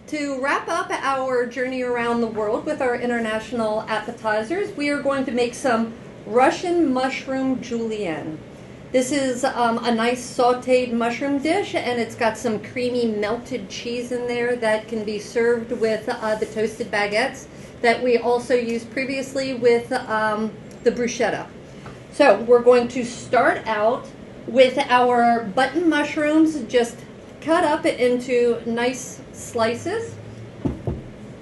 To wrap up our journey around the world with our international appetizers, we are going to make some Russian mushroom julienne. This is a nice sauteed mushroom dish, and it's got some creamy melted cheese in there that can be served with the toasted baguettes that we also used previously with the bruschetta. So we're going to start out with our button mushrooms, just cut up into nice slices.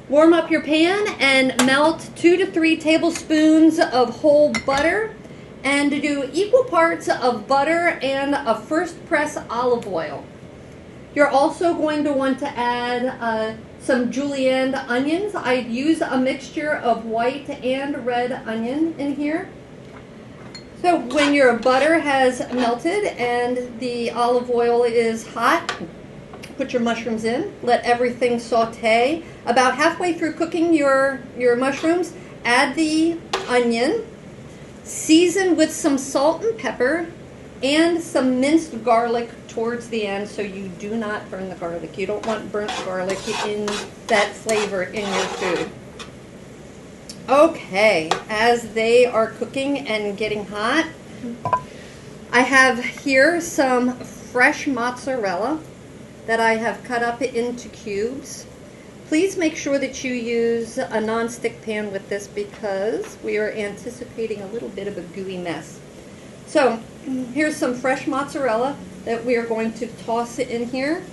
Warm up your pan and melt 2 to 3 tablespoons of whole butter, and do equal parts of butter and a first press olive oil. You're also going to want to add some julienne onions. I'd use a mixture of white and red onion in here. So when your butter has melted and the olive oil is hot, put your mushrooms in, let everything saute. About halfway through cooking your mushrooms, add the onion, season with some salt and pepper and some minced garlic towards the end so you do not burn the garlic. You don't want burnt garlic in that flavor in your food. Okay, as they are cooking and getting hot, I have here some fresh mozzarella that I have cut up into cubes. Please make sure that you use a non-stick pan with this because we are anticipating a little bit of a gooey mess. So here's some fresh mozzarella that we are going to toss it in here.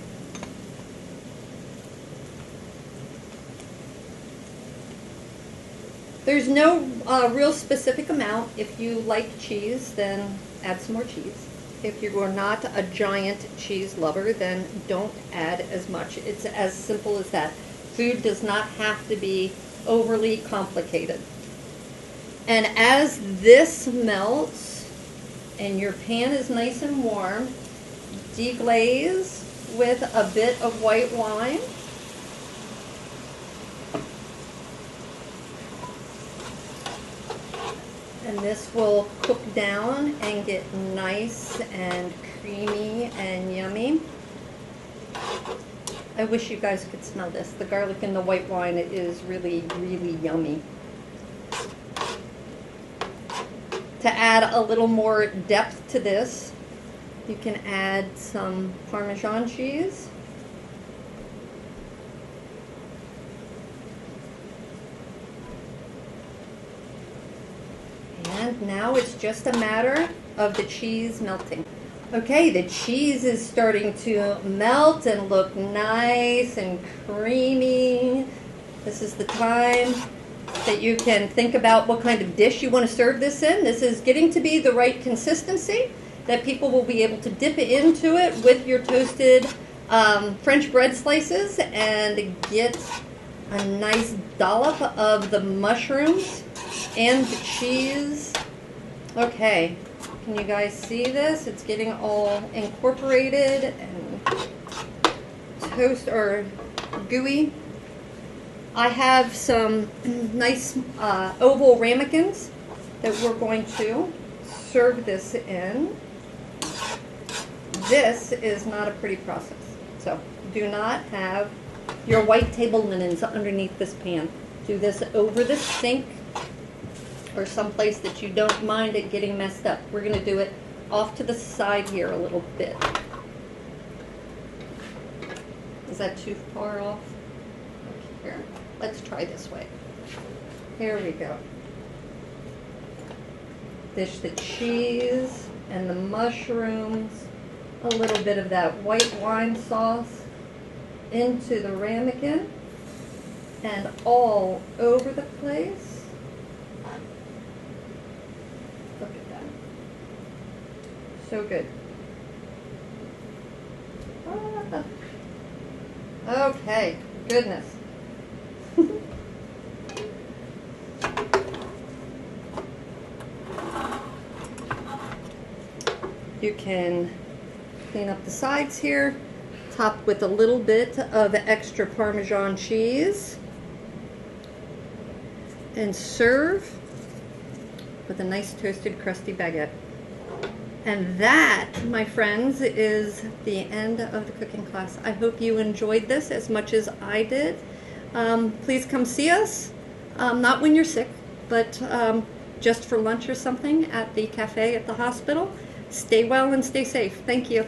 There's no real specific amount. If you like cheese, then add some more cheese. If you are not a giant cheese lover, then don't add as much. It's as simple as that. Food does not have to be overly complicated. And as this melts and your pan is nice and warm, deglaze with a bit of white wine. And this will cook down and get nice and creamy and yummy. I wish you guys could smell this. The garlic and the white wine is really, really yummy. To add a little more depth to this, you can add some Parmesan cheese. And now it's just a matter of the cheese melting. Okay, the cheese is starting to melt and look nice and creamy. This is the time that you can think about what kind of dish you want to serve this in. This is getting to be the right consistency that people will be able to dip into it with your toasted French bread slices and get a nice dollop of the mushrooms and the cheese. Okay, can you guys see this? It's getting all incorporated and toast or gooey. I have some nice oval ramekins that we're going to serve this in. This is not a pretty process, so do not have your white table linens underneath this pan. Do this over the sink or someplace that you don't mind it getting messed up. We're going to do it off to the side here a little bit. Is that too far off? Okay, here. Let's try this way. Here we go. Dish the cheese and the mushrooms, a little bit of that white wine sauce into the ramekin and all over the place. Look at that. So good. Okay, goodness. You can clean up the sides here, top with a little bit of extra Parmesan cheese, and serve with a nice toasted crusty baguette. And that, my friends, is the end of the cooking class. I hope you enjoyed this as much as I did. Please come see us, not when you're sick, but just for lunch or something at the cafe at the hospital. Stay well and stay safe. Thank you.